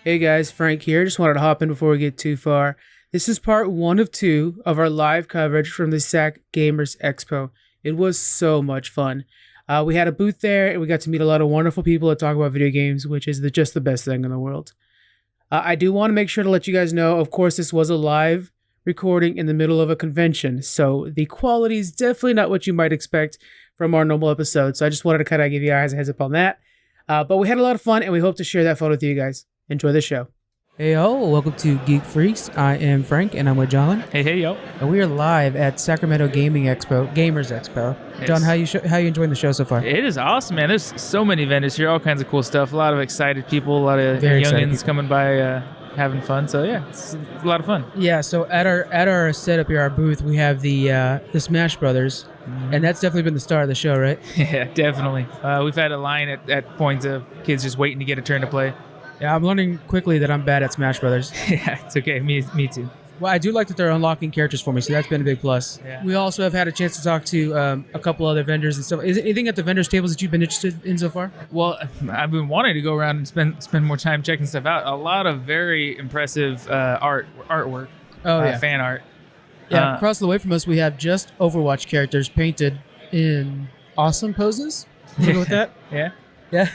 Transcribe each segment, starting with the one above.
Hey guys, Frank here. Just wanted to hop in before we get too far. This is part one of two of our live coverage from the Sac Gamers Expo. It was so much fun. We had a booth there and we got to meet a lot of wonderful people to talk about video games, which is just the best thing in the world. I do want to make sure to let you guys know, of course, this was a live recording in the middle of a convention, so the quality is definitely not what you might expect from our normal episodes. So I just wanted to kind of give you guys a heads up on that. But we had a lot of fun and we hope to share that fun with you guys. Enjoy the show. Hey yo, welcome to Geek Freaks. I am Frank and I'm with John. Hey yo. And we are live at Sacramento Gamers Expo. Yes. John, how you enjoying the show so far? It is awesome, man. There's so many vendors here, all kinds of cool stuff. A lot of excited people, a lot of youngins coming by having fun. So yeah, it's a lot of fun. Yeah, so at our setup here, our booth, we have the Smash Brothers. And that's definitely been the star of the show, right? Yeah, definitely. We've had a line at points of kids just waiting to get a turn to play. Yeah, I'm learning quickly that I'm bad at Smash Brothers. Yeah, it's okay. Me too. Well, I do like that they're unlocking characters for me, so that's been a big plus. Yeah. We also have had a chance to talk to a couple other vendors and stuff. Is there anything at the vendors' tables that you've been interested in so far? Well, I've been wanting to go around and spend more time checking stuff out. A lot of very impressive artwork. Oh, yeah. Fan art. Yeah, across the way from us, we have just Overwatch characters painted in awesome poses. You go with that? Yeah. Yeah.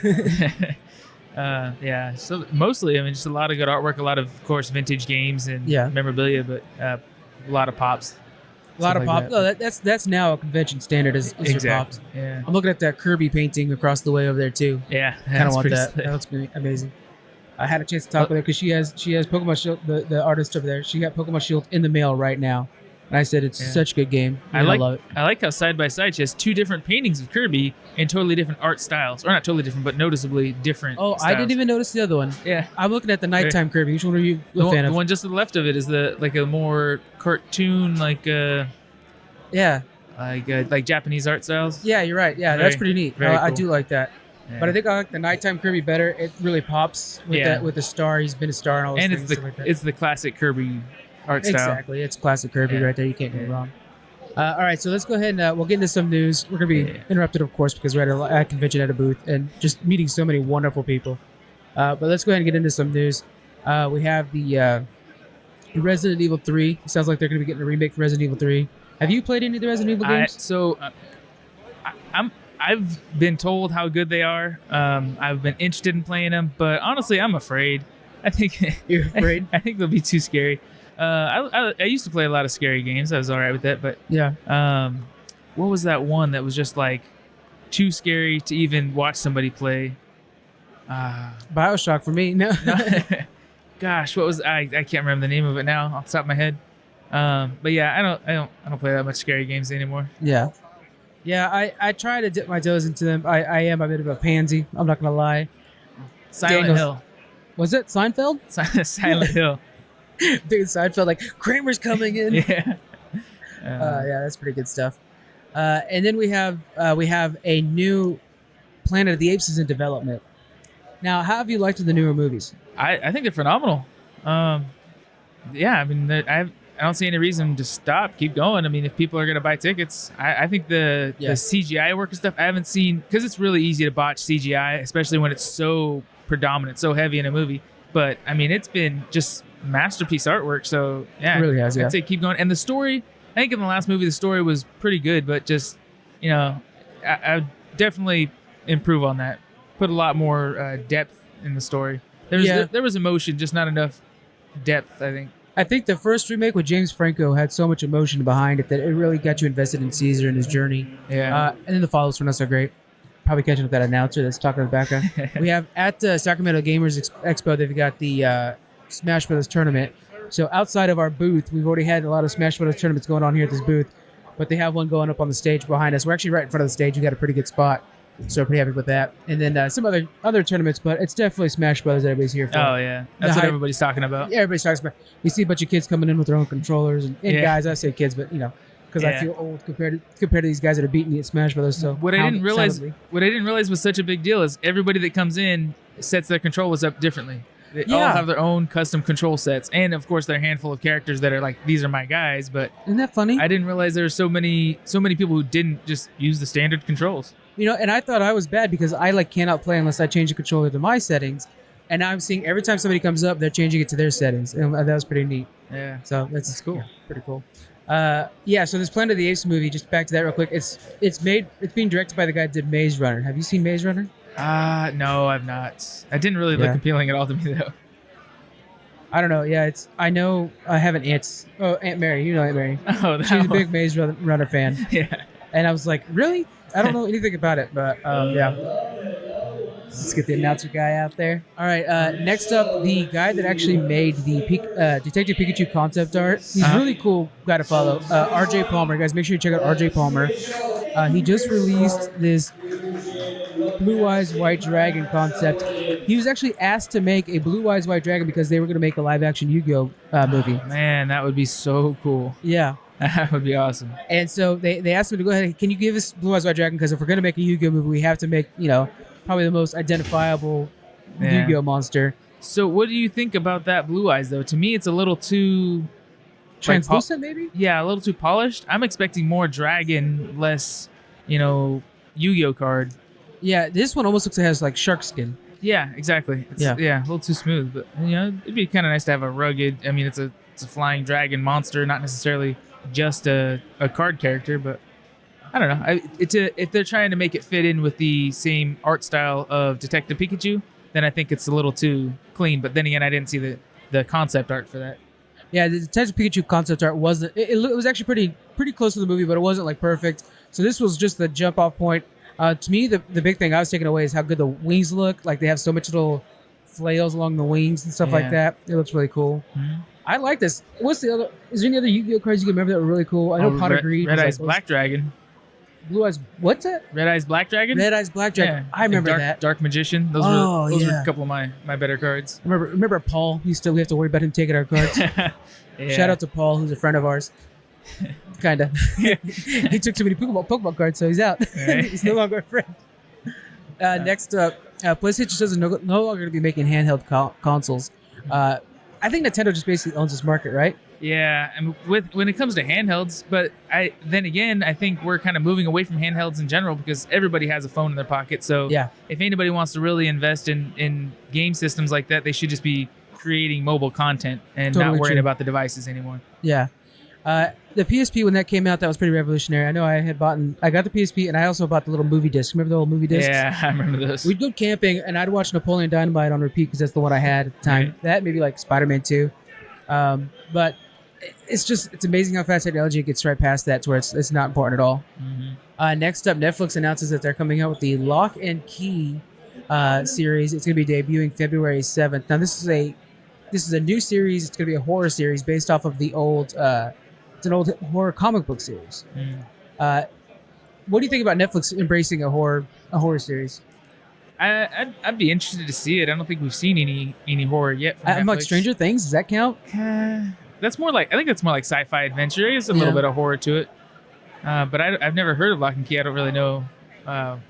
Yeah, so mostly, I mean, just a lot of good artwork, a lot of course, vintage games and memorabilia, but a lot of pops. A lot of pops. Oh, that's now a convention standard is your pops. Yeah. I'm looking at that Kirby painting across the way over there, too. Yeah. Kind of want that. That looks amazing. I had a chance to talk with her because she has Pokemon Shield, the artist over there. She got Pokemon Shield in the mail right now. And I said it's such a good game. I love it. I like how side by side she has two different paintings of Kirby in totally different art styles, or not totally different, but noticeably different. Oh, styles. I didn't even notice the other one. Yeah, I'm looking at the nighttime Kirby. Which one are you a fan of? The one just to the left of it is like a more cartoon, like Japanese art styles. Yeah, you're right. Yeah, that's pretty neat. Cool. I do like that. Yeah. But I think I like the nighttime Kirby better. It really pops with the star. He's been a star and all those things. And it's the classic Kirby art style. Exactly. It's classic Kirby right there. You can't go wrong. All right, so let's go ahead and we'll get into some news. We're going to be interrupted, of course, because we're at a convention at a booth and just meeting so many wonderful people. But let's go ahead and get into some news. We have the Resident Evil 3. It sounds like they're going to be getting a remake for Resident Evil 3. Have you played any of the Resident Evil games? I've been told how good they are. I've been interested in playing them, but honestly, I'm afraid. I think You're afraid? I think they'll be too scary. I used to play a lot of scary games. I was all right with that, but what was that one that was just like too scary to even watch somebody play? BioShock for me. No. Gosh, what was I can't remember the name of it now off the top of my head. But yeah, I don't play that much scary games anymore. Yeah. Yeah, I try to dip my toes into them. I am a bit of a pansy. I'm not gonna lie. Silent Hill. Was it Seinfeld? Silent Hill. Dude, Seinfeld, like Kramer's coming in. Yeah. Yeah, that's pretty good stuff. And then we have a new Planet of the Apes is in development. Now, how have you liked the newer movies? I think they're phenomenal. Yeah, I mean, I don't see any reason to stop. Keep going. I mean, if people are going to buy tickets, I think the CGI work and stuff, I haven't seen, because it's really easy to botch CGI, especially when it's so predominant, so heavy in a movie. But, I mean, it's been just masterpiece artwork. So, yeah. It really has, I'd say keep going. And the story, I think in the last movie, the story was pretty good, but just, I definitely improve on that. Put a lot more depth in the story. There was emotion, just not enough depth, I think. I think the first remake with James Franco had so much emotion behind it that it really got you invested in Caesar and his journey. Yeah. And then the follows were not so great. Probably catching up with that announcer that's talking in the background. We have at the Sacramento Gamers Expo, they've got the Smash Brothers tournament. So outside of our booth, we've already had a lot of Smash Brothers tournaments going on here at this booth, but they have one going up on the stage behind us. We're actually right in front of the stage. We got a pretty good spot. So pretty happy with that. And then some other tournaments, but it's definitely Smash Brothers that everybody's here for. Oh, yeah. That's what everybody's talking about. Yeah, everybody's talking about. We see a bunch of kids coming in with their own controllers. And guys, I say kids, but, because I feel old compared to these guys that are beating me at Smash Brothers. So what I didn't realize was such a big deal is everybody that comes in sets their controllers up differently. They all have their own custom control sets. And, of course, there are a handful of characters that are like, these are my guys. But isn't that funny? I didn't realize there were so many people who didn't just use the standard controls. And I thought I was bad because I cannot play unless I change the controller to my settings. And now I'm seeing every time somebody comes up, they're changing it to their settings, and that was pretty neat. Yeah. So that's cool. Yeah, pretty cool. So this Planet of the Apes movie, just back to that real quick. It's being directed by the guy that did Maze Runner. Have you seen Maze Runner? No, I've not. It didn't really look appealing at all to me though. I don't know. Yeah, I know I have an aunt. Oh, Aunt Mary. You know Aunt Mary. Oh, she's a big Maze Runner fan. Yeah. And I was like, really? I don't know anything about it, but yeah. Let's get the announcer guy out there. All right. Next up, the guy that actually made the Detective Pikachu concept art. He's really cool guy to follow. RJ Palmer. Guys, make sure you check out RJ Palmer. He just released this Blue Eyes White Dragon concept. He was actually asked to make a Blue Eyes White Dragon because they were going to make a live-action Yu-Gi-Oh movie. Oh, man, that would be so cool. Yeah. That would be awesome. And so they asked him to go ahead. Can you give us Blue Eyes White Dragon? Because if we're going to make a Yu-Gi-Oh movie, we have to make, probably the most identifiable Yu-Gi-Oh monster. So what do you think about that Blue Eyes, though? To me, it's a little too... translucent, maybe? Yeah, a little too polished. I'm expecting more dragon, less, Yu-Gi-Oh card. Yeah, this one almost looks like it has, like, shark skin. Yeah, exactly. It's, a little too smooth. But, it'd be kind of nice to have a rugged... I mean, it's a flying dragon monster, not necessarily just a card character, but I don't know. If they're trying to make it fit in with the same art style of Detective Pikachu, then I think it's a little too clean. But then again, I didn't see the concept art for that. Yeah, the Detective Pikachu concept art wasn't... It was actually pretty close to the movie, but it wasn't, like, perfect. So this was just the jump-off point. To me, the big thing I was taking away is how good the wings look. Like, they have so much little flails along the wings and stuff like that. It looks really cool. Mm-hmm. I like this. What's the other... Is there any other Yu-Gi-Oh cards you can remember that were really cool? I know Pot of Greed. Red Eyes Black Dragon. Blue Eyes... What's that? Red Eyes Black Dragon? Red Eyes Black Dragon. Yeah. I remember that. Dark Magician. Those were a couple of my better cards. Remember Paul? We have to worry about him taking our cards. Shout out to Paul, who's a friend of ours. Kind of. He took too many Pokemon cards, so he's out. Right. He's no longer a friend. Next up, PlayStation says it's no longer going to be making handheld consoles. I think Nintendo just basically owns this market, right? Yeah, and when it comes to handhelds, but I think we're kind of moving away from handhelds in general because everybody has a phone in their pocket. So if anybody wants to really invest in game systems like that, they should just be creating mobile content and not worrying about the devices anymore. Yeah. The PSP, when that came out, that was pretty revolutionary. I know I got the PSP, and I also bought the little movie disc. Remember the old movie discs? Yeah, I remember those. We'd go camping, and I'd watch Napoleon Dynamite on repeat because that's the one I had at the time. Right. That, maybe like Spider-Man 2. But it's amazing how fast technology gets right past that to where it's not important at all. Mm-hmm. Next up, Netflix announces that they're coming out with the Lock and Key series. It's going to be debuting February 7th. Now, this is a new series. It's going to be a horror series based off of the old... it's an old horror comic book series. What do you think about Netflix embracing a horror series? I'd be interested to see it. I don't think we've seen any horror yet from I'm Netflix. like Stranger Things. Does that count? That's more like sci-fi adventure. There's a little bit of horror to it. But I've never heard of Lock and Key. I don't really know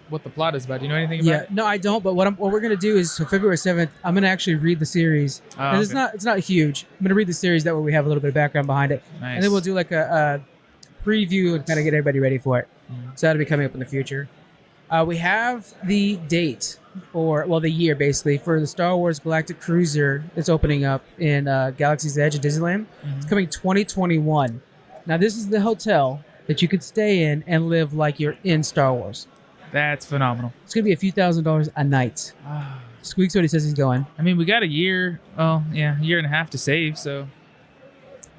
what the plot is about. Do you know anything about it? No, I don't. But what we're gonna do is, so February 7th, I'm gonna actually read the series. Okay. It's not huge. I'm gonna read the series. That way we have a little bit of background behind it, nice. And then we'll do like a preview and kind of get everybody ready for it. So that'll be coming up in the future. We have the date the year basically for the Star Wars Galactic Cruiser that's opening up in Galaxy's Edge at Disneyland. It's coming 2021. Now this is the hotel that you could stay in and live like you're in Star Wars. That's phenomenal. It's going to be a few $1,000s a night. Squeaks what he says he's going. I mean, we got a year and a half to save, so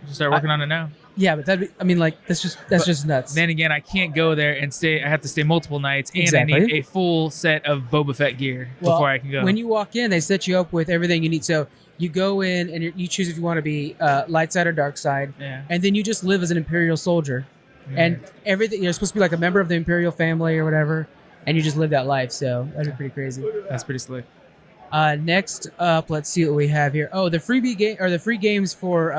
we'll start working on it now. Yeah, but that's just nuts. Then again, I can't go there and stay. I have to stay multiple nights, and I need a full set of Boba Fett gear before I can go. When you walk in, they set you up with everything you need. So you go in and you choose if you want to be light side or dark side, and then you just live as an Imperial soldier, and everything. You're supposed to be like a member of the Imperial family or whatever. And you just live that life, so that'd be pretty crazy. That's pretty slick. Next up, let's see what we have here. Oh, the freebie game or the free games for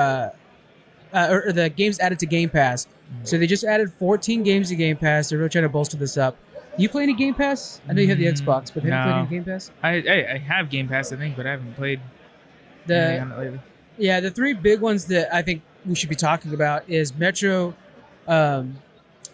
or the games added to Game Pass. So they just added 14 games to Game Pass. They're really trying to bolster this up. Do you play any Game Pass? I know you have the Xbox, but have you played any Game Pass? I have Game Pass, I think, but I haven't played on it lately. Yeah, the three big ones that I think we should be talking about is Metro.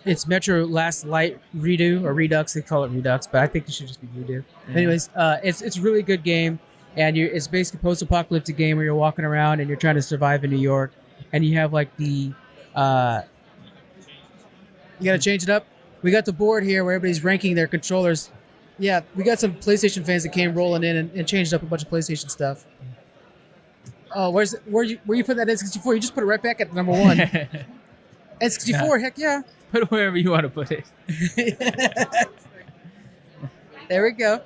It's Metro Last Light Redo or Redux. They call it Redux, but I think it should just be Redo. Anyways, it's a really good game. and it's basically post-apocalyptic game where you're walking around and you're trying to survive in New York, and you have like the you gotta change it up. We got the board here where everybody's ranking their controllers. Yeah, we got some PlayStation fans that came rolling in and changed up a bunch of PlayStation stuff. Oh, where you put that N64? You just put it right back at number 1. N64, heck yeah. Put it wherever you want to put it. There we go.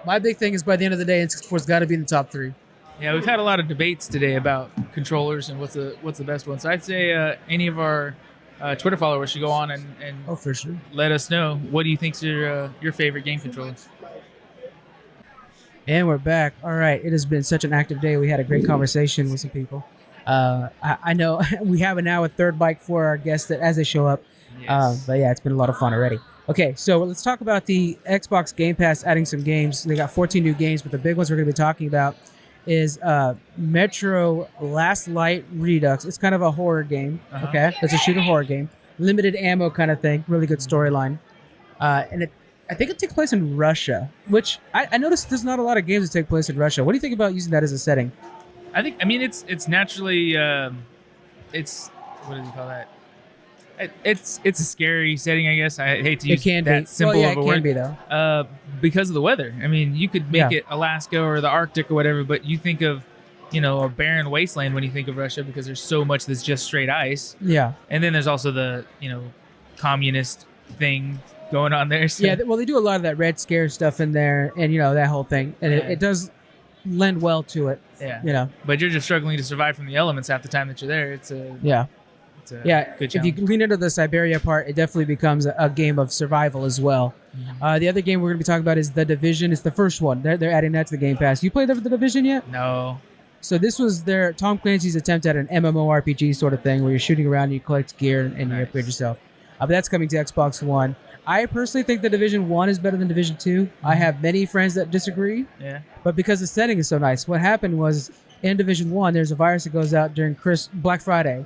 My big thing is by the end of the day, N64's got to be in the top 3. Yeah, we've had a lot of debates today about controllers and what's the best one. So I'd say any of our Twitter followers should go on and oh, for sure, let us know what do you think's your favorite game controller. And we're back. All right, it has been such an active day. We had a great conversation with some people. I know we have now a third mic for our guests that as they show up. Yes. But yeah, it's been a lot of fun already. Okay, so let's talk about the Xbox Game Pass adding some games. They got 14 new games, but the big ones we're going to be talking about is Metro Last Light Redux. It's kind of a horror game. Uh-huh. Okay, it's a shooter horror game, limited ammo kind of thing. Really good storyline, and I think it takes place in Russia, which I noticed there's not a lot of games that take place in Russia. What do you think about using that as a setting? I mean it's naturally it's what do you call that? It's a scary setting, I guess. I hate to use that symbol of a word. It can be though. Because of the weather. I mean, you could make it Alaska or the Arctic or whatever, but you think of, a barren wasteland when you think of Russia because there's so much that's just straight ice. Yeah. And then there's also the, communist thing going on there. So. Yeah, well, they do a lot of that Red Scare stuff in there and, that whole thing. And it does lend well to it. Yeah. But you're just struggling to survive from the elements half the time that you're there. It's a... Yeah. Good if you lean into the Siberia part, it definitely becomes a game of survival as well. Mm-hmm. The other game we're going to be talking about is The Division. It's the first one. They're adding that to the Game Pass. You played The Division yet? No. So this was Tom Clancy's attempt at an MMORPG sort of thing where you're shooting around, you collect gear, and you upgrade yourself. But that's coming to Xbox One. I personally think The Division 1 is better than Division 2. Mm-hmm. I have many friends that disagree. Yeah. But because the setting is so nice, what happened was in Division 1, there's a virus that goes out during Black Friday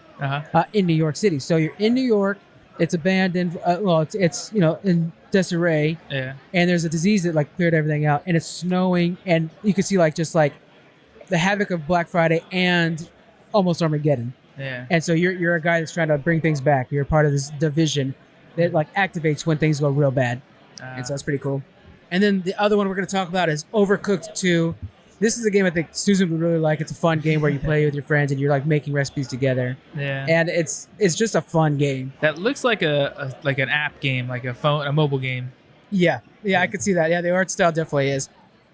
in New York City. So you're in New York, it's abandoned, it's in disarray, and there's a disease that cleared everything out, and it's snowing, and you can see just the havoc of Black Friday and almost Armageddon. Yeah. And so you're a guy that's trying to bring things back. You're part of this division that activates when things go real bad. And so that's pretty cool. And then the other one we're going to talk about is Overcooked 2. This is a game I think Susan would really like. It's a fun game where you play with your friends and you're making recipes together. Yeah. And it's just a fun game. That looks like an app game, like a mobile game. Yeah, I could see that. Yeah, the art style definitely is.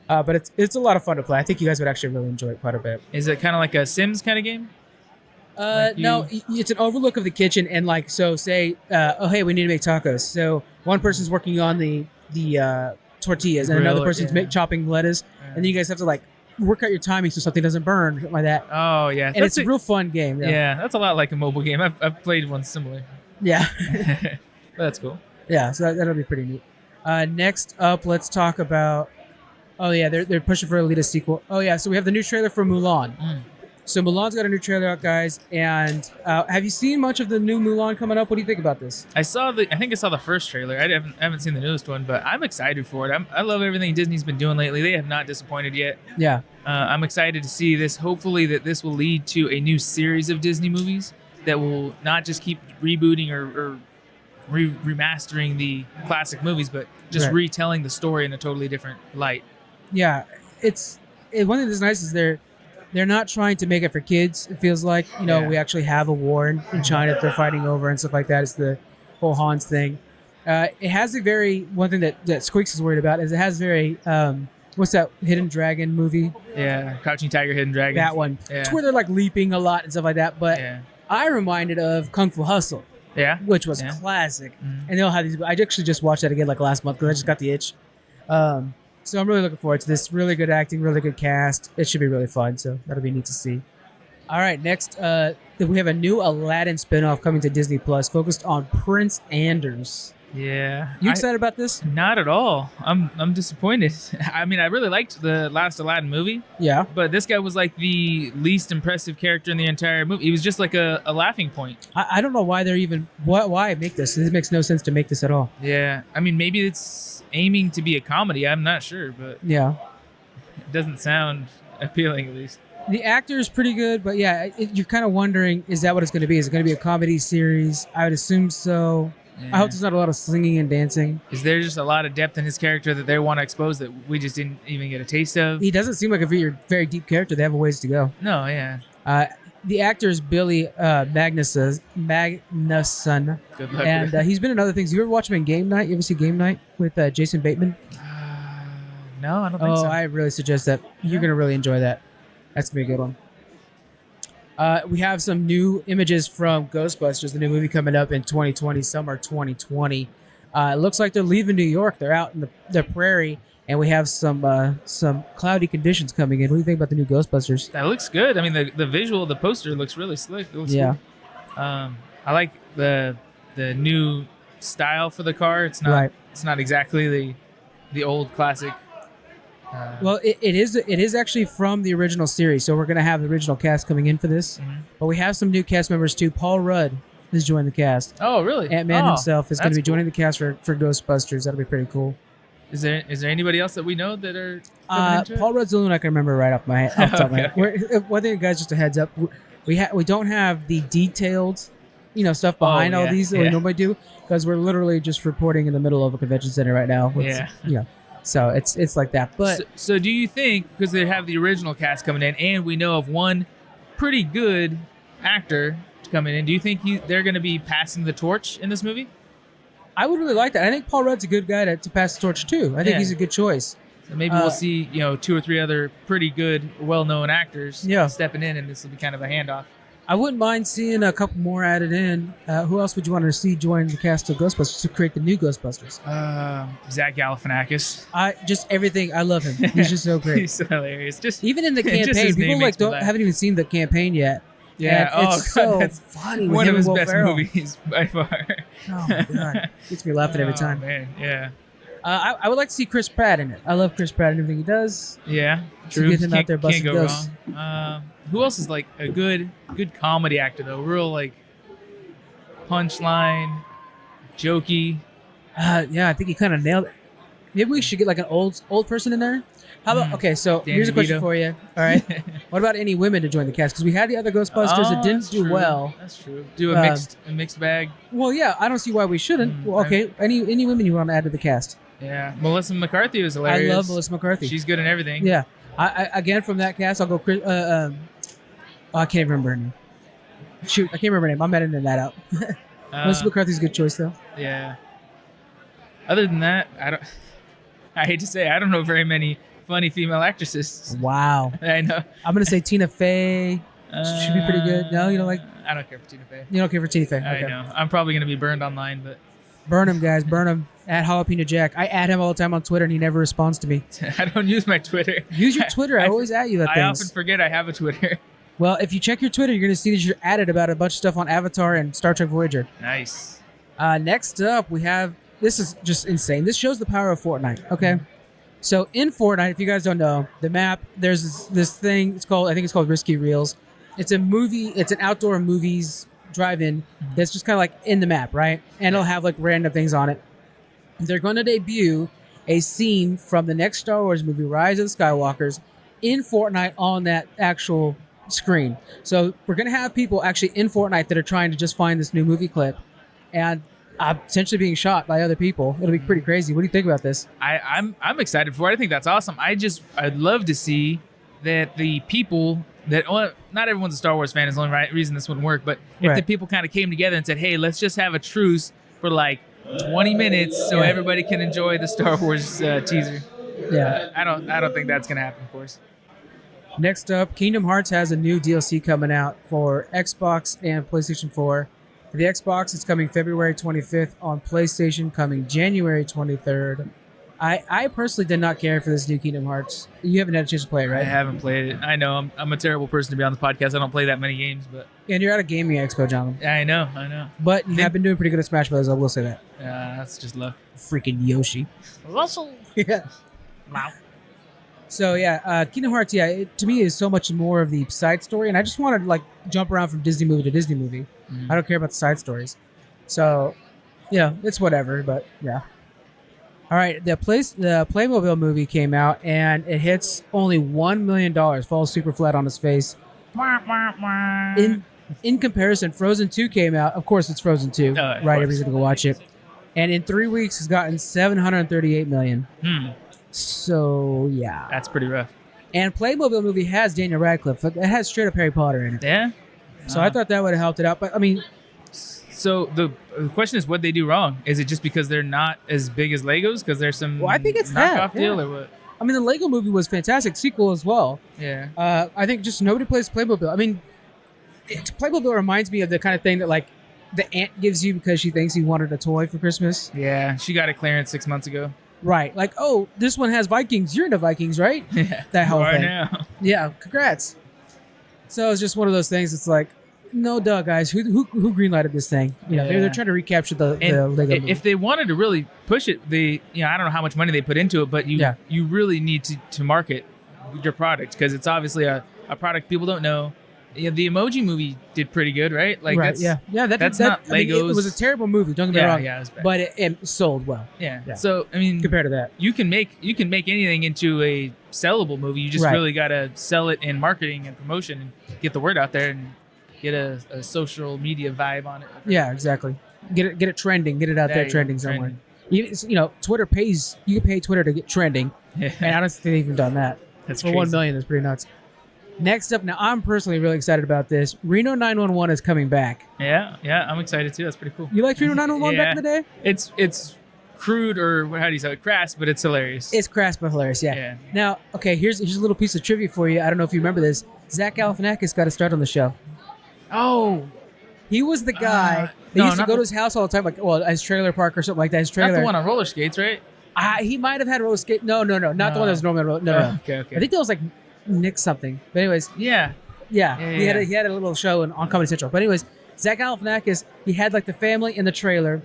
But it's a lot of fun to play. I think you guys would actually really enjoy it quite a bit. Is it kind of like a Sims kind of game? No, it's an overlook of the kitchen, and say, hey, we need to make tacos. So one person's working on the tortillas, and another person's chopping lettuce, and then you guys have to work out your timing so something doesn't burn, something like that. Oh yeah, and it's a real fun game. Yeah, that's a lot like a mobile game. I've played one similar. Yeah, that's cool. Yeah, so that'll be pretty neat. Next up, let's talk about. Oh yeah, they're pushing for a latest sequel. Oh yeah, so we have the new trailer for Mulan. So Mulan's got a new trailer out, guys. And have you seen much of the new Mulan coming up? What do you think about this? I think I saw the first trailer. I haven't seen the newest one, but I'm excited for it. I love everything Disney's been doing lately. They have not disappointed yet. Yeah. I'm excited to see this. Hopefully that this will lead to a new series of Disney movies that will not just keep rebooting or remastering the classic movies, but just retelling the story in a totally different light. Yeah. One thing that's nice is they're not trying to make it for kids. It feels like, we actually have a war in China that they're fighting over and stuff like that. It's the whole Hans thing. It has one thing that Squeaks is worried about is it has very, what's that Hidden Dragon movie? Yeah, Crouching Tiger, Hidden Dragon. That one. Yeah. It's where they're leaping a lot and stuff like that. But I reminded of Kung Fu Hustle. Yeah. Which was classic. Mm-hmm. And they'll have these. I actually just watched that again last month because I just got the itch. So I'm really looking forward to this. Really good acting, really good cast. It should be really fun. So that'll be neat to see. All right, next we have a new Aladdin spinoff coming to Disney Plus, focused on Prince Anders. Yeah. You excited about this? Not at all. I'm disappointed. I mean, I really liked the last Aladdin movie. Yeah. But this guy was the least impressive character in the entire movie. He was just a laughing point. I don't know why why make this. It makes no sense to make this at all. Yeah. I mean, maybe it's aiming to be a comedy. I'm not sure, but yeah. doesn't sound appealing, at least. The actor is pretty good, but yeah, you're kind of wondering, is that what it's going to be? Is it going to be a comedy series? I would assume so. Yeah. I hope there's not a lot of singing and dancing. Is there just a lot of depth in his character that they want to expose that we just didn't even get a taste of? He doesn't seem like a very deep character. They have a ways to go. No, yeah. The actor is Billy Magnuson. Good luck. And he's been in other things. You ever watch him in Game Night? You ever see Game Night with Jason Bateman? No, I don't think so. I really suggest that. You're going to really enjoy that. That's going to be a good one. We have some new images from Ghostbusters, the new movie coming up in 2020, summer 2020. It looks like they're leaving New York. They're out in the prairie, and we have some cloudy conditions coming in. What do you think about the new Ghostbusters? That looks good. I mean, the visual, the poster looks really slick. It looks yeah. Cool. I like the new style for the car. It's not Right. It's not exactly the old classic. Well, it is actually from the original series, so we're going to have the original cast coming in for this. Mm-hmm. But we have some new cast members too. Paul Rudd is joining the cast. Oh, really? Ant-Man himself is going to be cool. joining the cast for Ghostbusters. That'll be pretty cool. Is there anybody else that we know that are coming into it? Paul Rudd's the only one I can remember right off the top of my head. Okay. One thing, guys, just a heads up, we don't have the detailed, stuff behind all these that we normally do, because we're literally just reporting in the middle of a convention center right now. So it's like that. But so do you think, because they have the original cast coming in, and we know of one pretty good actor coming in, do you think they're going to be passing the torch in this movie? I would really like that. I think Paul Rudd's a good guy to pass the torch too. I think he's a good choice. So maybe we'll see, 2 or 3 other pretty good, well-known actors stepping in, and this will be kind of a handoff. I wouldn't mind seeing a couple more added in. Who else would you want to see join the cast of Ghostbusters to create the new Ghostbusters? Zach Galifianakis. Just everything. I love him. He's just so great. He's so hilarious. Even in the campaign, people haven't even seen the campaign yet. Yeah, it's that's funny. One of his best movies by far. Oh my god, gets me laughing every time. Man, yeah. I would like to see Chris Pratt in it. I love Chris Pratt and everything he does. Yeah, true. To get him out there busting can't go ghosts. wrong. Who else is like a good comedy actor though? Real like punchline, jokey. Yeah, I think he kind of nailed it. Maybe we should get like an old person in there. How about okay? So here's a question for you. All right, what about any women to join the cast? Because we had the other Ghostbusters that didn't do well. That's true. Do a mixed bag. Well, yeah, I don't see why we shouldn't. Well, okay, any women you want to add to the cast? Yeah, Melissa McCarthy was hilarious. I love Melissa McCarthy. She's good in everything. Yeah, I again from that cast, I'll go Chris. I can't remember her name. Shoot, I can't remember her name. I'm editing that out. Melissa McCarthy's a good choice though. Yeah. Other than that, I hate to say, I don't know very many funny female actresses. Wow. I know. I'm gonna say Tina Fey. Should be pretty good. No, you don't like. I don't care for Tina Fey. You don't care for Tina Fey. Okay. I know. I'm probably gonna be burned online, but. Burn him, guys. Burn him. At Jalapeno Jack. I add him all the time on Twitter, and he never responds to me. I don't use my Twitter. Use your Twitter. I always at you at things. I often forget I have a Twitter. Well, if you check your Twitter, you're going to see that you're added about a bunch of stuff on Avatar and Star Trek Voyager. Nice. Next up, we have... This is just insane. This shows the power of Fortnite. Okay? So in Fortnite, if you guys don't know, the map, there's this thing. I think it's called Risky Reels. It's a movie. It's an outdoor movies drive-in that's just kind of like in the map, right? And it'll have like random things on it. They're going to debut a scene from the next Star Wars movie, Rise of the Skywalkers, in Fortnite on that actual screen. So we're going to have people actually in Fortnite that are trying to just find this new movie clip and potentially being shot by other people. It'll be pretty crazy. What do you think about this? I'm excited for it. I think that's awesome. I'd love to see that the people that not everyone's a Star Wars fan is the only reason this wouldn't work, but if the people kind of came together and said, hey, let's just have a truce for like 20 minutes so everybody can enjoy the Star Wars teaser. Yeah. I don't think that's going to happen, of course. Next up, Kingdom Hearts has a new DLC coming out for Xbox and PlayStation 4. For the Xbox, it's coming February 25th. On PlayStation, coming January 23rd. I personally did not care for this new Kingdom Hearts. You haven't had a chance to play it, right? I haven't played it. I know. I'm a terrible person to be on this podcast. I don't play that many games, but... And you're at a gaming expo, John. I know. But you have been doing pretty good at Smash Bros. I will say that. That's just luck. Freaking Yoshi. Russell. Yeah. Wow. So yeah, Kingdom Hearts, to me is so much more of the side story, and I just want to like jump around from Disney movie to Disney movie. I don't care about the side stories. So, yeah, it's whatever, but yeah. All right, the Playmobil movie came out, and it hits only $1 million, falls super flat on its face. In comparison, Frozen 2 came out. Of course, it's Frozen 2, right? Everybody's gonna go watch it. And in 3 weeks, it's gotten 738 million. So yeah, that's pretty rough. And Playmobil movie has Daniel Radcliffe. It has straight up Harry Potter in it. Yeah. So I thought that would have helped it out. But I mean, so the question is, what they do wrong? Is it just because they're not as big as Legos? Because there's some I think it's knockoff deal or what? I mean, the Lego movie was fantastic. Sequel as well. Yeah. I think just nobody plays Playmobil. I mean, Playmobil reminds me of the kind of thing that like the aunt gives you because she thinks you wanted a toy for Christmas. Yeah, she got a clearance 6 months ago. Right. Like, oh, this one has Vikings. You're into Vikings, right? Yeah. That whole thing. Now. Yeah. Congrats. So it's just one of those things. It's like, no, duh, guys. Who greenlighted this thing? You know, they're trying to recapture the Lego movie. If they wanted to really push it, I don't know how much money they put into it, but you really need to market your product because it's obviously a product people don't know. Yeah, the Emoji movie did pretty good, right? Like right, that's not Legos. I mean, it was a terrible movie. Don't get me wrong. Yeah, it was bad. But it sold well. Yeah. So I mean, compared to that, you can make anything into a sellable movie. You just really gotta sell it in marketing and promotion and get the word out there and get a social media vibe on it. Yeah, exactly. Get it trending. Get it out there trending somewhere. You know, Twitter pays. You can pay Twitter to get trending, and I don't think they've even done that. That's for crazy. 1 million. That's pretty nuts. Next up, now I'm personally really excited about this. Reno 911 is coming back. Yeah, I'm excited too. That's pretty cool. You liked Reno 911 back in the day? It's crude or how do you say it? Crass, but it's hilarious. It's crass but hilarious. Yeah. Now, okay, here's a little piece of trivia for you. I don't know if you remember this. Zach Galifianakis got to start on the show. Oh, he was the guy. They used to go to his house all the time, like his trailer park or something like that. His trailer. Not the one on roller skates, right? He might have had roller skate. No, not the one that was normally roller. No. Okay. I think that was like Nick something. But anyways. Yeah. He had a little show on Comedy Central. But anyways, Zach Galifianakis, he had like the family in the trailer.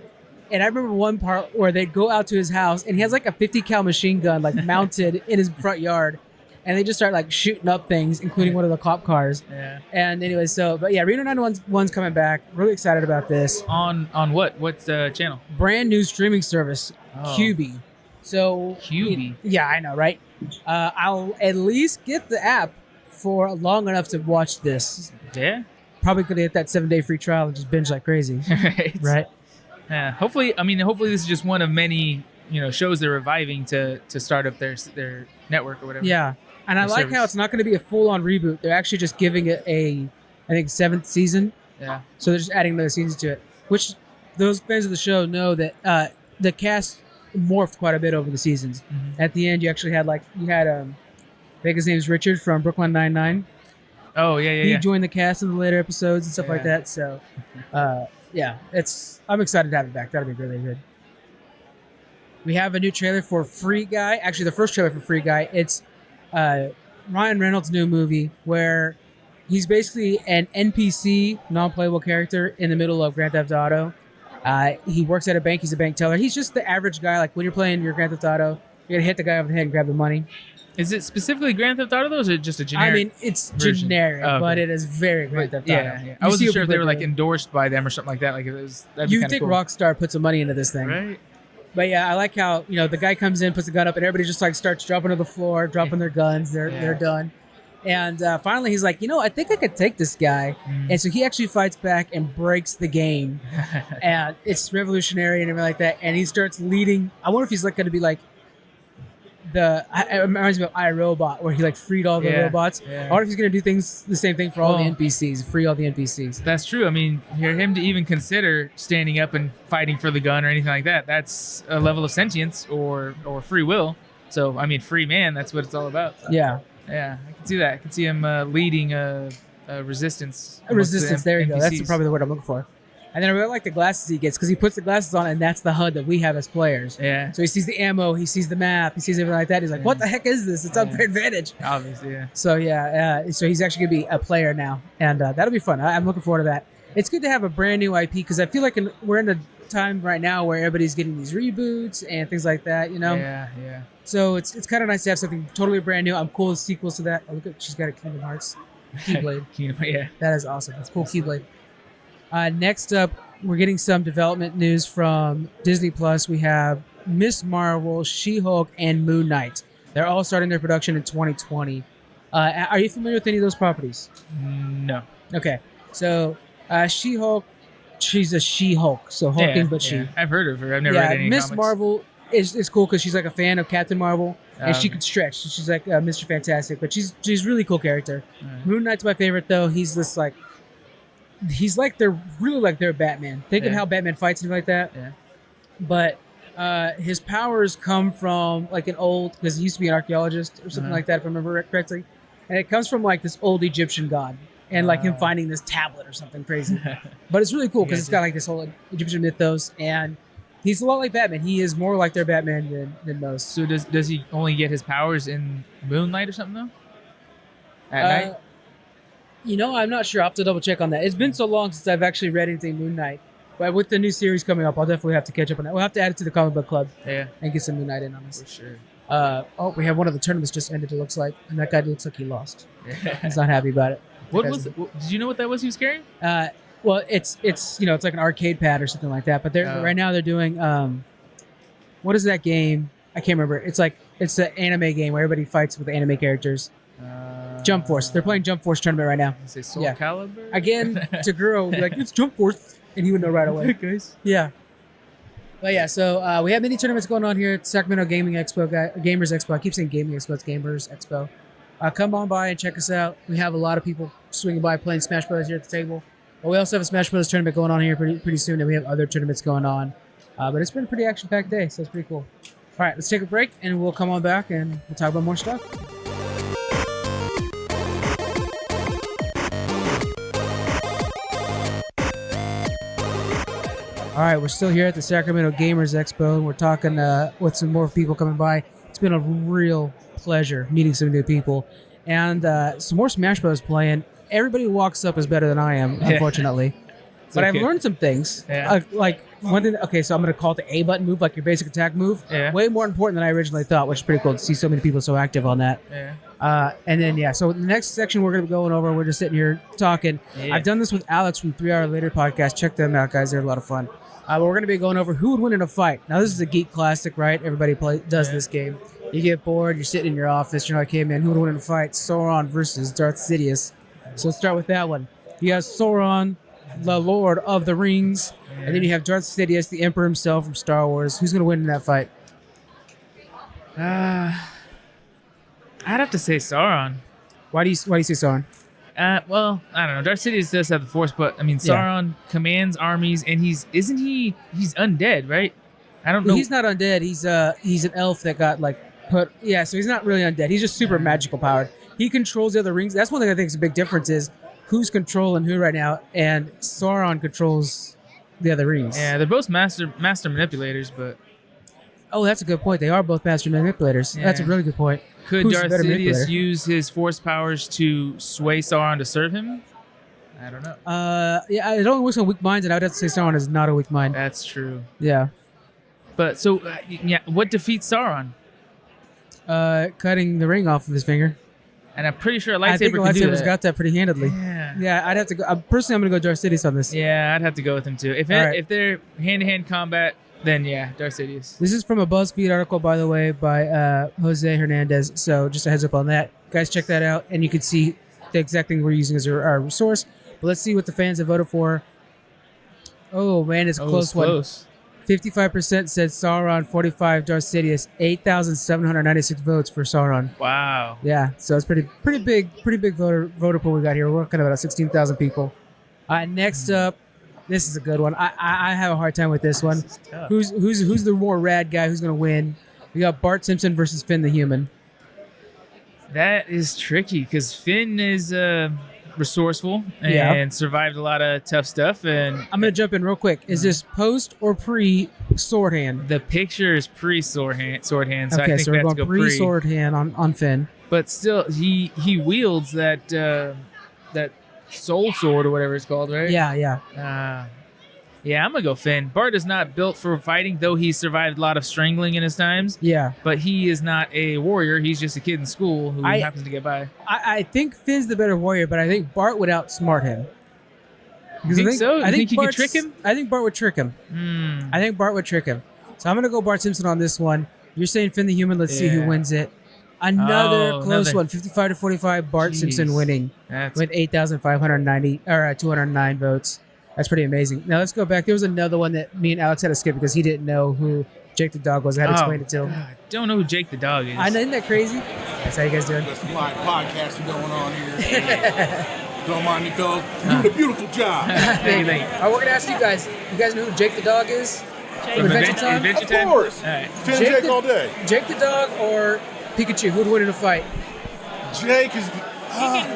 And I remember one part where they go out to his house and he has like a 50 cal machine gun like mounted in his front yard. And they just start like shooting up things, including one of the cop cars. Yeah. And anyway, but yeah, Reno 911's coming back. Really excited about this. On what? What's the channel? Brand new streaming service, QB. So QB. Yeah, I know, right? I'll at least get the app for long enough to watch this. Yeah. Probably could get that 7-day free trial and just binge like crazy. Right. Yeah. Hopefully this is just one of many shows they're reviving to start up their network or whatever. Yeah. And I like how it's not going to be a full-on reboot. They're actually just giving it I think 7th season. Yeah. So they're just adding another season to it, which those fans of the show know that the cast morphed quite a bit over the seasons. Mm-hmm. At the end, you actually had I think his name's Richard from Brooklyn Nine-Nine. Oh, yeah. He joined the cast in the later episodes and stuff like that. So, I'm excited to have it back. That'll be really good. We have a new trailer for Free Guy. Actually, the first trailer for Free Guy. It's Ryan Reynolds' new movie where he's basically an NPC, non-playable character in the middle of Grand Theft Auto. He works at a bank. He's a bank teller. He's just the average guy. Like when you're playing your Grand Theft Auto, you're gonna hit the guy over the head and grab the money. Is it specifically Grand Theft Auto though, or is it just a generic? I mean, it's version? generic, but it is very Grand Theft Auto. Yeah. I wasn't sure if they were like endorsed by them or something like that. Like it was. You think cool. Rockstar put some money into this thing, right? But yeah, I like how the guy comes in, puts the gun up, and everybody just like starts dropping to the floor, dropping their guns. They're done. And finally, he's like, I think I could take this guy. And so he actually fights back and breaks the game. And it's revolutionary and everything like that. And he starts leading. I wonder if he's like going to be like it reminds me of iRobot, where he like freed all the robots. Yeah. I wonder if he's going to do the same thing for all the NPCs, free all the NPCs. That's true. I mean, for him to even consider standing up and fighting for the gun or anything like that, that's a level of sentience or free will. So, I mean, free man, that's what it's all about. So. Yeah. Yeah, I can see that. I can see him leading a resistance. A resistance, there you go. That's probably the word I'm looking for. And then I really like the glasses he gets because he puts the glasses on and that's the HUD that we have as players. Yeah. So he sees the ammo, he sees the map, he sees everything like that. He's like, what the heck is this? It's unfair advantage. Obviously, yeah. So, so he's actually going to be a player now. And that'll be fun. I'm looking forward to that. It's good to have a brand new IP because I feel like we're in a time right now where everybody's getting these reboots and things like that, Yeah. So it's kind of nice to have something totally brand new. I'm cool with sequels to that. Oh, look at, she's got a Kingdom Hearts Keyblade. Yeah. That is awesome. That's cool Keyblade. Next up, we're getting some development news from Disney Plus. We have Miss Marvel, She-Hulk, and Moon Knight. They're all starting their production in 2020. Are you familiar with any of those properties? No. Okay, so She-Hulk, she's a She-Hulk, so hulking but she. I've heard of her. I've never read any Miss comics. Marvel is cool because she's like a fan of Captain Marvel, and she can stretch. She's like Mr. Fantastic, but she's a really cool character. Right. Moon Knight's my favorite though. He's really like their Batman. Think of how Batman fights and like that. Yeah. But his powers come from like an old, because he used to be an archaeologist or something like that, if I remember correctly. And it comes from like this old Egyptian god, and like him finding this tablet or something crazy. But it's really cool because it's got like this whole Egyptian mythos, and he's a lot like Batman. He is more like their Batman than most. So does he only get his powers in Moonlight or something though? At night? I'm not sure. I'll have to double check on that. It's been so long since I've actually read anything Moon Knight. But with the new series coming up, I'll definitely have to catch up on that. We'll have to add it to the comic book club. Yeah. And get some Moon Knight in on this. For sure. We have one of the tournaments just ended, it looks like. And that guy looks like he lost. He's not happy about it. Did you know what that was he was carrying? Well, it's like an arcade pad or something like that. But right now they're doing, what is that game? I can't remember. It's an anime game where everybody fights with anime characters. Jump Force. They're playing Jump Force tournament right now. Say Soul Calibur? Again, Taguro will be like, it's Jump Force. And he would know right away. Guys. Yeah. But yeah, so we have many tournaments going on here at Sacramento Gaming Expo, Gamers Expo. I keep saying Gaming Expo, it's Gamers Expo. Come on by and check us out. We have a lot of people swinging by playing Smash Brothers here at the table. But we also have a Smash Brothers tournament going on here pretty soon, and we have other tournaments going on. But it's been a pretty action-packed day, so it's pretty cool. All right, let's take a break, and we'll come on back, and we'll talk about more stuff. All right, we're still here at the Sacramento Gamers Expo, and we're talking with some more people coming by. It's been a real pleasure meeting some new people, and some more Smash Bros. Playing. Everybody who walks up is better than I am, unfortunately. But okay. I've learned some things. Yeah. Like one thing. Okay, so I'm going to call it the A button move, like your basic attack move. Yeah. Way more important than I originally thought, which is pretty cool to see so many people so active on that. Yeah. And then so the next section we're going to be going over. We're just sitting here talking. Yeah. I've done this with Alex from 3 Hour Later podcast. Check them out, guys. They're a lot of fun. But we're going to be going over who would win in a fight. Now, this is a geek classic, right? Everybody does this game. You get bored, you're sitting in your office, you're like, hey, man, who would win in a fight? Sauron versus Darth Sidious. So let's start with that one. You have Sauron, the Lord of the Rings, and then you have Darth Sidious, the Emperor himself from Star Wars. Who's going to win in that fight? I'd have to say Sauron. Why do you say Sauron? Well, I don't know. Darth Sidious does have the Force, but I mean, Sauron commands armies, and he's undead, right? I don't know. He's not undead. He's an elf that got put. Yeah, so he's not really undead. He's just super magical powered. He controls the other rings. That's one thing I think is a big difference is who's controlling who right now, and Sauron controls the other rings. Yeah, they're both master manipulators, but. Oh, that's a good point. They are both master manipulators. Yeah. That's a really good point. Could Darth Sidious use his Force powers to sway Sauron to serve him? I don't know. Yeah, it only works on weak minds, and I would have to say Sauron is not a weak mind. That's true. Yeah. But so, what defeats Sauron? Cutting the ring off of his finger. And I'm pretty sure a lightsaber can do that. Got that pretty handedly. Yeah, I'd have to go. Personally, I'm going to go Darth Sidious on this. Yeah, I'd have to go with him too. If they're hand-to-hand combat, then Darth Sidious. This is from a BuzzFeed article, by the way, by Jose Hernandez. So just a heads up on that. Guys, check that out, and you can see the exact thing we're using as our source. But let's see what the fans have voted for. Oh, man, it's a close one. Close. 55% said Sauron, 45 Darth Sidious, 8,796 votes for Sauron. Wow. Yeah, so it's pretty big voter pool we got here. We're looking at about 16,000 people. Next up, this is a good one. I have a hard time with this one. Who's the more rad guy? Who's gonna win? We got Bart Simpson versus Finn the Human. That is tricky because Finn is resourceful and survived a lot of tough stuff. And I'm gonna jump in real quick. Is this post or pre sword hand? The picture is pre sword hand. So okay, I think so we're going pre sword hand on Finn. But still, he wields that soul sword or whatever it's called, right? Yeah. I'm gonna go Finn. Bart is not built for fighting, though he survived a lot of strangling in his times. Yeah. But he is not a warrior. He's just a kid in school who happens to get by. I think Finn's the better warrior, but I think Bart would outsmart him. You think so? I think he could trick him? I think Bart would trick him. I think Bart would trick him. So I'm gonna go Bart Simpson on this one. You're saying Finn the Human. Let's see who wins it. Another close one, 55 to 45. Bart Simpson winning with 8,590 or 209 votes. That's pretty amazing. Now let's go back. There was another one that me and Alex had to skip because he didn't know who Jake the Dog was. I had to explain it to him. I don't know who Jake the Dog is. I know, isn't that crazy? That's how you guys doing? There's some live podcasting going on here. Don't mind me, fellas. You're doing a beautiful job. Thank you. We're going to ask you guys know who Jake the Dog is? From Adventure Time? Of course. All right. Finn Jake all day. Jake the Dog or Pikachu? Who would win in a fight? Jake is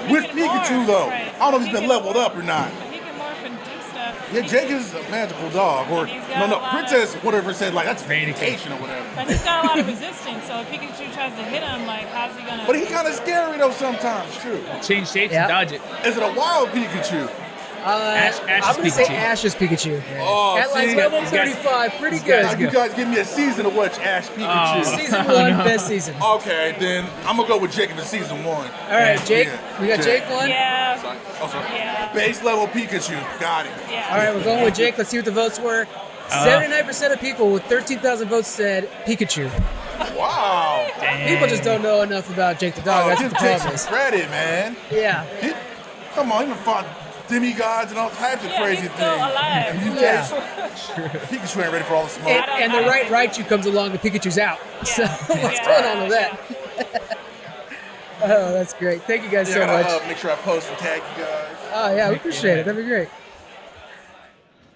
with Pikachu, though. Right. I don't know if he's been leveled up or not. He can morph and do stuff. Yeah, Jake is a magical dog. Or, Princess, whatever said, like, that's vacation or whatever. But he's got a lot of resistance, so if Pikachu tries to hit him, like, how's he gonna... But he's kind of scary, though, sometimes, too. Change shapes and dodge it. Is it a wild Pikachu? Ash's I'm going to say Pikachu. Ash's Pikachu. Oh, At like see? level 35, pretty good. Now, you guys give me a season to watch Ash Pikachu. Season 1, best season. Okay, then I'm going to go with Jake for season 1. All right, Jake. Yeah, We got Jake one. Yeah. Okay. Yeah. Base level Pikachu. Got it. Yeah. All right, we're going with Jake. Let's see what the votes were. 79% of people with 13,000 votes said Pikachu. Wow. People just don't know enough about Jake the Dog. That's what Give the Jake problem some is. credit, man. Yeah. Come on, he even fought demigods and all types of Yeah, crazy he's things. still alive. And you Yeah. Pikachu ain't ready for all the smoke. And the right Raichu comes along and Pikachu's out. So what's going on with that? Oh, that's great. Thank you guys so much. Make sure I post and tag you guys. Oh, yeah, we appreciate it. That'd be great.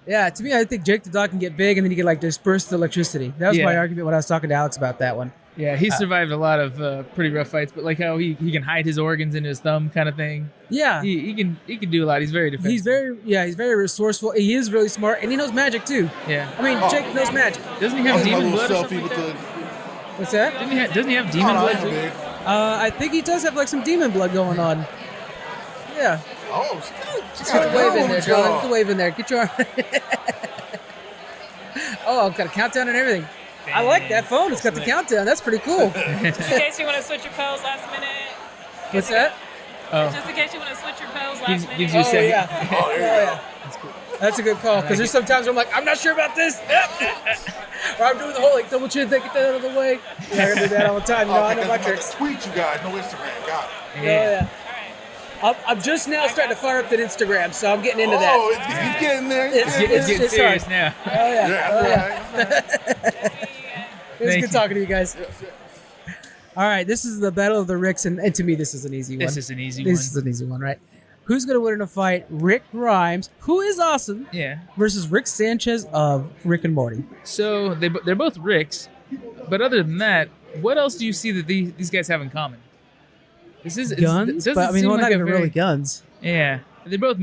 Yeah, to me, I think Jake the Dog can get big and then you get like dispersed electricity. That was my argument when I was talking to Alex about that one. Yeah, he survived a lot of pretty rough fights, but like how he can hide his organs in his thumb kind of thing. Yeah. He can do a lot. He's very defensive. He's very resourceful. He is really smart and he knows magic too. Yeah. I mean, Jake knows magic. Doesn't he have My demon little blood or selfie something with like the. that? What's that? Doesn't he have demon blood too? Big. I think he does have like some demon blood going on. Yeah. Oh, she Get got the a wave in gun there, with John. Get y'all. the wave in there. Get your arm. Oh, I've got a countdown and everything. I like that phone. It's got the countdown. That's pretty cool. Just in case you want to switch your pose last minute. What's that? Just in case you want to switch your pose last minute. gives you a Oh, second. yeah. Oh, there you go. Yeah. That's a good call because there's sometimes where I'm like, I'm not sure about this. Or I'm doing the whole like double chin thing, get that out of the way. Yeah, I gotta do that all the time. You know, I know my tricks. Tweet you guys, no Instagram. Got it. Oh, yeah. I'm just now starting to fire up that Instagram, so I'm getting into that. Oh, he's getting there. It's- It's getting it's serious hard. now. Oh, yeah. Yeah, Oh, yeah. right. It was Thank good you. talking to you guys. All right, this is the Battle of the Ricks, and to me, this is an easy one. This is an easy This one. is an easy one, right? Who's going to win in a fight? Rick Grimes, who is awesome, Yeah. versus Rick Sanchez of Rick and Morty. So they're both Ricks, but other than that, what else do you see that these guys have in common? Guns, but I mean, well, not even really guns. Yeah, they're both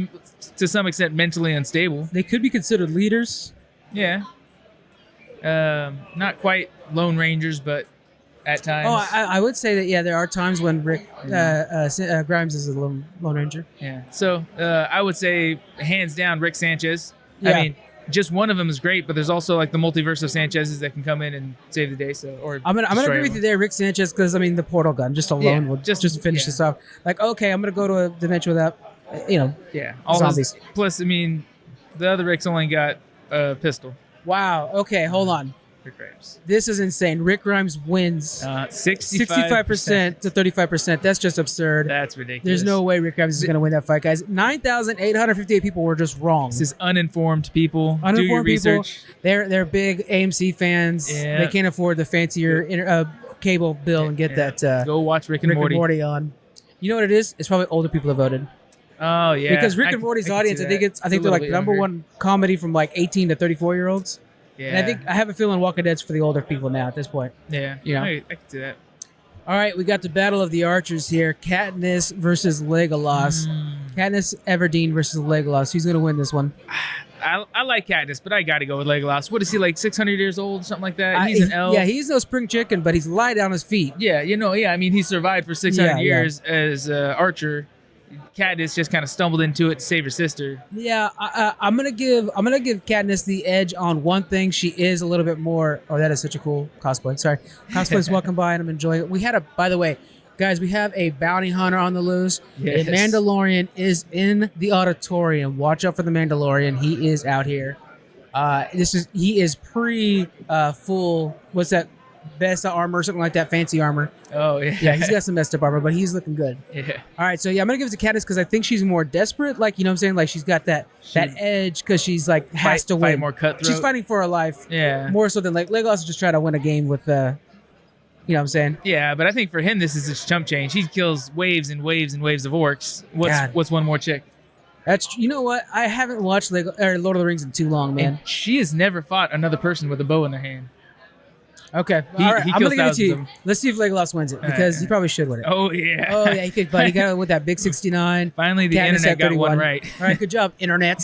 to some extent mentally unstable. They could be considered leaders. Yeah. Not quite Lone Rangers, but at times. Oh, I would say that, yeah, there are times when Rick Grimes is a Lone Ranger. Yeah. So I would say hands down Rick Sanchez. Yeah. I mean, just one of them is great, but there's also like the multiverse of Sanchez's that can come in and save the day. So I'm gonna agree with you there, Rick Sanchez, because I mean the portal gun just alone will just finish this off. Like, okay, I'm gonna go to a dimension without, Yeah. Zombies. Plus, I mean, the other Rick's only got a pistol. Wow. Okay, hold on. Rick Grimes. This is insane. Rick Grimes wins 65% to 35%. That's just absurd. That's ridiculous. There's no way Rick Grimes is going to win that fight, guys. 9,858 people were just wrong. This is uninformed people. Do your Uninformed people. research. They're big AMC fans. Yeah. They can't afford the fancier cable bill and get that Go watch Rick and Rick Morty. and Morty on. You know what it is? It's probably older people that voted. Oh yeah. Because Rick I and can- Morty's I can audience, see I think that. I think a they're like little the bit number younger. one comedy from like 18 to 34 year olds. Yeah. And I have a feeling Walking Dead's for the older people now at this point. Yeah. Yeah. I can see that. All right, we got the Battle of the Archers here. Katniss versus Legolas. Katniss Everdeen versus Legolas. Who's going to win this one? I like Katniss, but I got to go with Legolas. What is he, like 600 years old, something like that? He's an elf. Yeah, he's no spring chicken, but he's light on his feet. Yeah, I mean, he survived for 600 Yeah, yeah. years as Archer. Katniss just kind of stumbled into it to save her sister. Yeah, I'm gonna give Katniss the edge on one thing. She is a little bit more. Oh, that is such a cool cosplay. Sorry, cosplay's welcome by, and I'm enjoying it. By the way, guys, we have a bounty hunter on the loose. Yes. A Mandalorian is in the auditorium. Watch out for the Mandalorian. He is out here. He is pre full. What's that? Best armor or something like that. Fancy armor. Oh yeah. Yeah, he's got some messed up armor, but he's looking good. Yeah. All right, so yeah, I'm gonna give it to Katniss because I think she's more desperate. Like, you know what I'm saying? Like, she's got that edge because she's like has to win. Fight more cutthroat. She's fighting for her life. Yeah. More so than like Legolas is just trying to win a game with you know what I'm saying? Yeah, but I think for him this is his chump change. He kills waves and waves and waves of orcs. What's one more chick? That's, you know what? I haven't watched Lord of the Rings in too long, man. And she has never fought another person with a bow in their hand. Okay, He all right. I'm kills gonna give it to thousands of you. them. Let's see if Legolas wins it because he probably should win it. Oh yeah. Oh yeah, he could. But he got it with that big 69. Finally, the Katniss internet had got 31. one right. All right, good job, internet.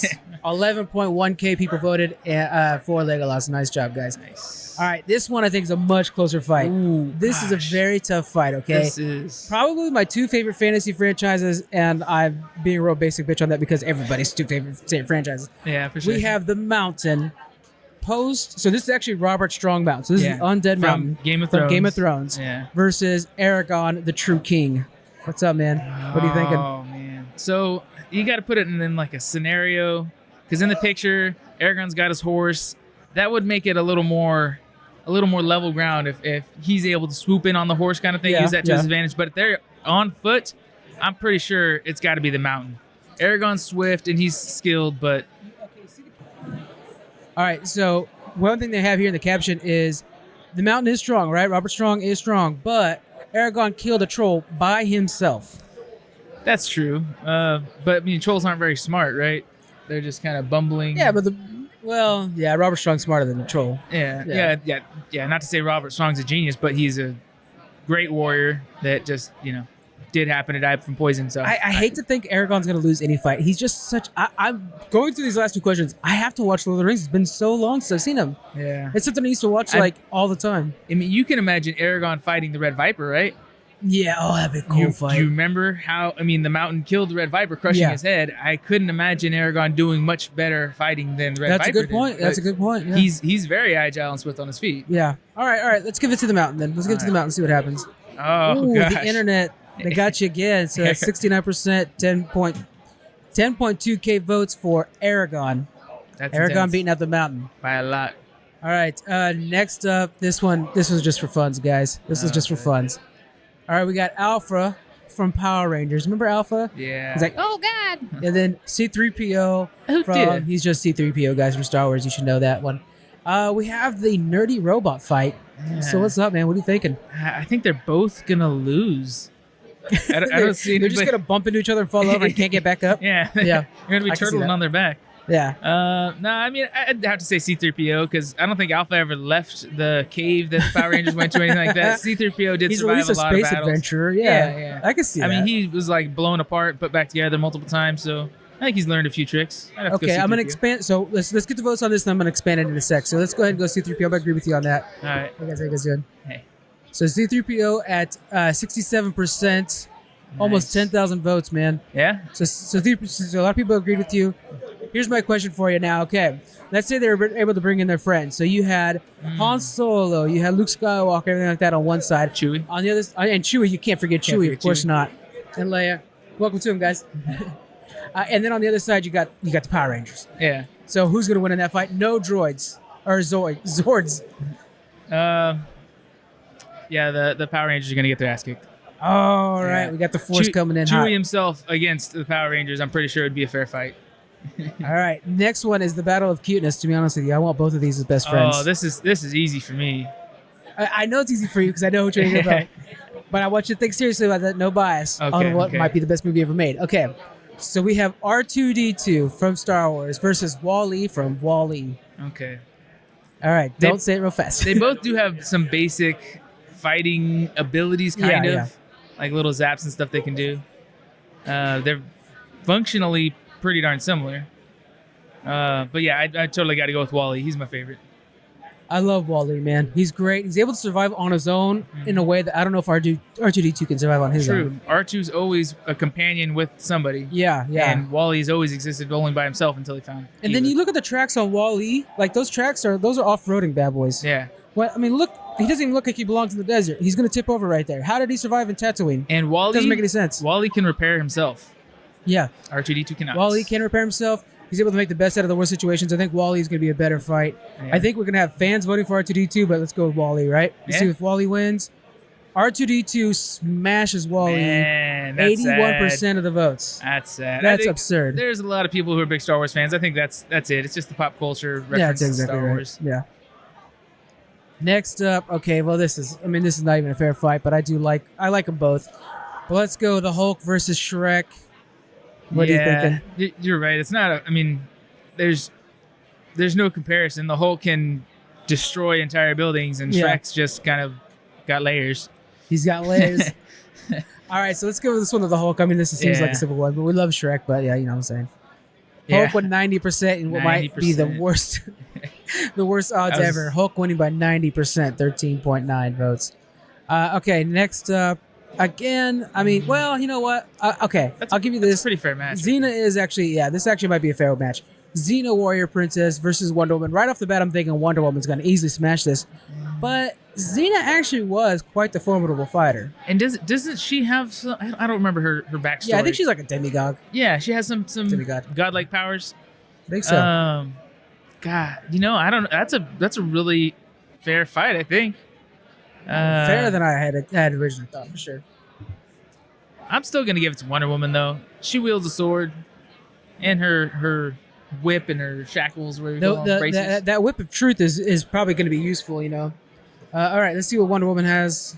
11.1K people voted for Legolas. Nice job, guys. Nice. All right, this one I think is a much closer fight. Ooh, This is a very tough fight. Okay, This is probably my two favorite fantasy franchises, and I'm being a real basic bitch on that because everybody's two favorite franchises. yeah for sure. We have the Mountain. So this is actually Robert Strong Mountain. So this is the Undead From Mountain Game of from Thrones. Game of Thrones Yeah. versus Aragon, the True King. What's up, man? What are you thinking? Oh man. So you got to put it in like a scenario, because in the picture, Aragorn's got his horse. That would make it a little more level ground if he's able to swoop in on the horse kind of thing, use that to his advantage. But if they're on foot, I'm pretty sure it's got to be the Mountain. Aragorn's swift and he's skilled, but All right, so one thing they have here in the caption is the Mountain is strong, right? Robert Strong is strong, but Aragon killed a troll by himself. that's true. But I mean, trolls aren't very smart, right? They're just kind of bumbling. Yeah, but Robert Strong's smarter than the troll. Yeah. Not to say Robert Strong's a genius, but he's a great warrior that just did happen to die from poison. So I hate to think Aragon's going to lose any fight. He's just such... I'm going through these last two questions. I have to watch Lord of the Rings. It's been so long since I've seen him. Yeah. It's something I used to watch like all the time. I mean, you can imagine Aragorn fighting the Red Viper, right? Yeah, oh, that'd be a cool fight. Do you remember how, the Mountain killed the Red Viper, crushing his head? I couldn't imagine Aragorn doing much better fighting than the Red Viper. That's a good point. That's a good point. Yeah. He's very agile and swift on his feet. Yeah. All right. Let's give it to the Mountain then. Let's give it to the Mountain and see what happens. Oh, Ooh, gosh. the internet. They got you again. So 69%, 10.2K votes for Aragon. That's Aragon intense. beating out the Mountain. By a lot. All right. Next up, this was just for funs, guys. This is just for funs. All right, we got Alpha from Power Rangers. Remember Alpha? Yeah. He's like, oh God. And then C-3PO he's just C-3PO, guys, from Star Wars. You should know that one. We have the nerdy robot fight. Yeah. So what's up, man? What are you thinking? I think they're both gonna lose. I don't see They're just anybody- gonna bump into each other and fall over and can't get back up. Yeah. Yeah. You're gonna be I can see turtling that. on their back. Yeah. No, I mean, I'd have to say C-3PO because I don't think Alpha ever left the cave that the Power Rangers went to or anything like that. C-3PO did He's at survive least a a lot of space battles. adventurer. Yeah. Yeah. I can see that. I mean, he was like blown apart, put back together multiple times, so I think he's learned a few tricks. I'd have to go Okay, I'm gonna C-3PO. expand. So let's get the votes on this, and I'm gonna expand it in a sec. So let's go ahead and go C-3PO. I agree with you on that. All right. How you guys doing? Hey. So C-3PO at 67%, almost Nice. 10,000 votes, man. Yeah. So a lot of people agreed with you. Here's my question for you now. Okay, let's say they were able to bring in their friends. So you had Han Solo, you had Luke Skywalker, everything like that on one side. Chewie. On the other, and Chewie, you can't forget Chewie, forget of course Chewie. not. And Leia. Welcome to him, guys. And then on the other side, you got the Power Rangers. Yeah. So who's gonna win in that fight? No droids or Zords. Yeah. The Power Rangers are gonna get their ass kicked. All right, Yeah. we got the Force coming in Chewie hot. himself against the Power Rangers, I'm pretty sure it'd be a fair fight. All right, next one is the Battle of Cuteness. To be honest with you, I want both of these as best friends. Oh, this is easy for me. I know it's easy for you because I know what you're going about. But I want you to think seriously about that. No bias on what might be the best movie ever made. Okay, so we have R2-D2 from Star Wars versus Wall-E from Wall-E. Okay. All right, don't say it real fast. They both do have some basic fighting abilities, kind of. Yeah. Like little zaps and stuff they can do. They're functionally pretty darn similar. But yeah, I totally got to go with Wall-E. He's my favorite. I love Wall-E, man. He's great. He's able to survive on his own in a way that I don't know if R2-D2 can survive on his own. True. R2's always a companion with somebody. Yeah. And Wally's always existed only by himself until he found. And then Eva. you look at the tracks on Wall-E, like those are off-roading bad boys. Yeah. Well, I mean, look, he doesn't even look like he belongs in the desert. He's going to tip over right there. How did he survive in Tatooine? And Wally Doesn't make any sense. Wally can repair himself. Yeah. R2-D2 cannot. Wall-E can repair himself. He's able to make the best out of the worst situations. I think Wally is going to be a better fight. Yeah. I think we're going to have fans voting for R2D2, but let's go with Wally, right? Let's see if Wally wins. R2D2 smashes Wally. Man, that's 81% sad. of the votes. That's sad. That's absurd. There's a lot of people who are big Star Wars fans. I think that's it. It's just the pop culture reference Yeah, that's exactly to Star right. Wars. Yeah. Next up, okay, well this is not even a fair fight, but I like them both. But let's go the Hulk versus Shrek. What are you thinking? You're right. It's not. There's no comparison. The Hulk can destroy entire buildings, and Shrek's just kind of got layers. He's got layers. All right, so let's go with this one of the Hulk. I mean, this seems like a simple one, but we love Shrek. But yeah, you know what I'm saying. Hulk with 90% and what might be the worst, the worst odds ever. Hulk winning by 90%, 13.9 votes. Okay, next up. Again, I mean, well, you know what? Okay, I'll give you this. That's a pretty fair match. Xena is actually, this actually might be a fair match. Xena Warrior Princess versus Wonder Woman. Right off the bat, I'm thinking Wonder Woman's going to easily smash this. But Xena actually was quite the formidable fighter. And doesn't she have some, I don't remember her backstory. Yeah, I think she's like a demigod. Yeah, she has some demigod. godlike powers. I think so. God, I don't know. That's a really fair fight, I think. Fairer than I had originally thought, for sure. I'm still going to give it to Wonder Woman, though. She wields a sword and her whip and her shackles. That whip of truth is probably going to be useful, All right, let's see what Wonder Woman has.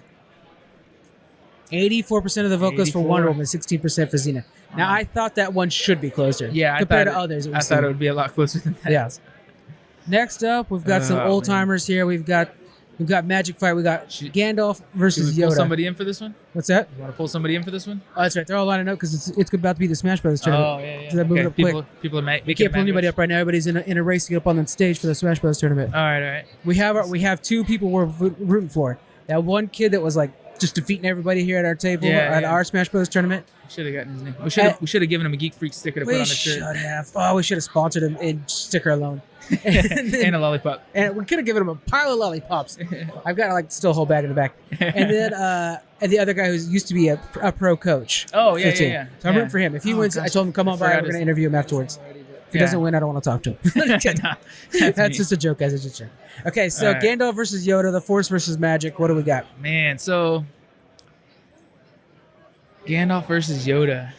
84% of the vote goes for Wonder Woman, 16% for Xena. Now, I thought that one should be closer. Yeah, compared to others. I thought it would be a lot closer than that. Yeah. Next up, we've got some old timers here. We've got Magic Fight. We got Gandalf versus Should we pull Yoda. somebody in for this one? What's that? You want to pull somebody in for this one? Oh, that's right. They're all lining up because it's about to be the Smash Brothers tournament. Oh, yeah. So they're moving up quick. People are We can't pull anybody up right now. Everybody's in a race to get up on the stage for the Smash Brothers tournament. All right. We have two people we're rooting for. That one kid that was like just defeating everybody here at our table at our Smash Brothers tournament. We should have gotten his name. We should have given him a Geek Freak sticker to put on the shirt. We should have. Oh, we should have sponsored him in sticker alone. And a lollipop. And we could have given him a pile of lollipops. I've got still a whole bag in the back. And then and the other guy who used to be a pro coach. Oh, yeah. So I'm rooting for him. If he wins, I told him come on by. We're going to interview him afterwards. If he doesn't win, I don't want to talk to him. That's just a joke, guys. It's just a joke. Okay, so Gandalf versus Yoda, the Force versus Magic. What do we got? Man, so Gandalf versus Yoda.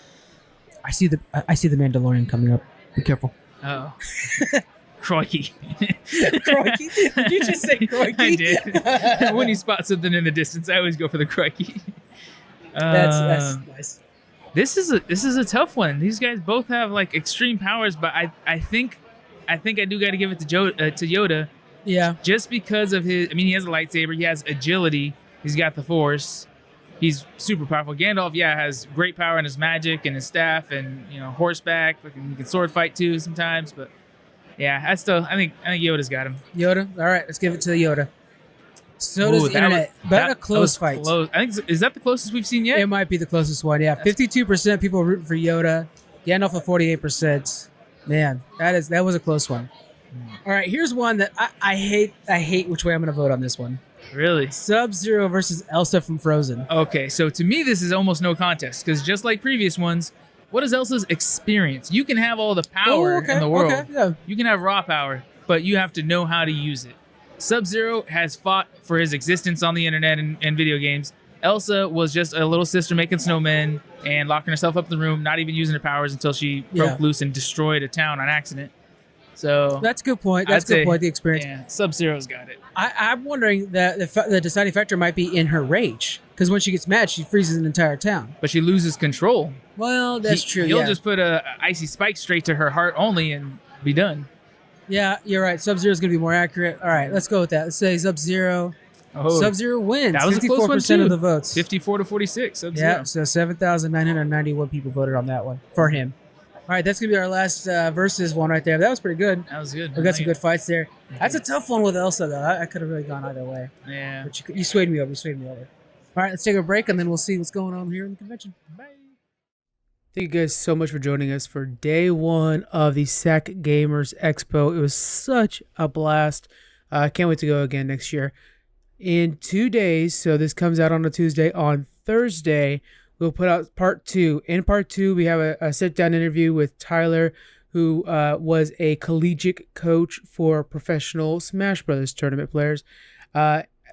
I see the Mandalorian coming up. Be careful. Oh. Crikey. Crikey? Did you just say crikey? I did. When you spot something in the distance, I always go for the crikey. That's nice. This is a tough one. These guys both have extreme powers, but I think I do got to give it to Yoda. Yeah. Just because of his, he has a lightsaber, he has agility, he's got the Force. He's super powerful. Gandalf, has great power in his magic and his staff and horseback. He can sword fight too sometimes, but I think Yoda's got him. Yoda. All right, let's give it to the Yoda. So does the internet. But a close fight. Close. I think is that the closest we've seen yet? It might be the closest one. Yeah, 52% people rooting for Yoda. Gandalf at 48%. Man, that was a close one. All right, here's one that I hate. I hate which way I'm going to vote on this one. Really? Sub-Zero versus Elsa from Frozen. Okay, so to me this is almost no contest because just like previous ones, what is Elsa's experience? You can have all the power in the world. Okay, yeah. You can have raw power, but you have to know how to use it. Sub-Zero has fought for his existence on the internet and video games. Elsa was just a little sister making snowmen and locking herself up in the room, not even using her powers until she broke loose and destroyed a town on accident. So that's a good point. That's a good point. The experience. Yeah, Sub-Zero's got it. I'm wondering that the deciding factor might be in her rage, because when she gets mad, she freezes an entire town. But she loses control. Well, that's true. He'll just put a icy spike straight to her heart only and be done. Yeah, you're right. Sub-Zero is going to be more accurate. All right, let's go with that. Let's say Sub-Zero. Oh, Sub-Zero wins. That was 54% a close one too. Of the votes. 54-46. Sub-Zero. Yeah, so 7,991 people voted on that one for him. All right, that's going to be our last versus one right there. That was pretty good. That was good. We got some good fights there. That's a tough one with Elsa, though. I could have really gone either way. Yeah. But you swayed me over. All right, let's take a break, and then we'll see what's going on here in the convention. Bye. Thank you guys so much for joining us for day one of the Sac Gamers Expo. It was such a blast. I can't wait to go again next year. In 2 days, so this comes out on a Tuesday, on Thursday, we'll put out part two. In part two, we have a sit-down interview with Tyler who was a collegiate coach for professional Smash Brothers tournament players.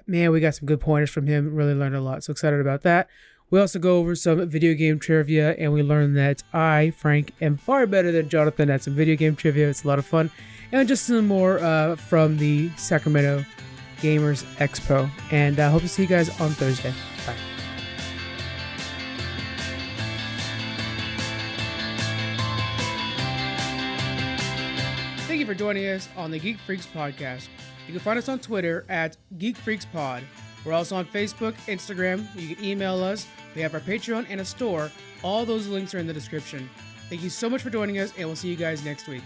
Man, we got some good pointers from him. Really learned a lot. So excited about that. We also go over some video game trivia, and we learn that I, Frank, am far better than Jonathan at some video game trivia. It's a lot of fun. And just some more from the Sacramento Gamers Expo. And I hope to see you guys on Thursday. Bye. Thank you for joining us on the Geek Freaks podcast. You can find us on Twitter at GeekFreaksPod. We're also on Facebook, Instagram. You can email us. We have our Patreon and a store. All those links are in the description. Thank you so much for joining us, and we'll see you guys next week.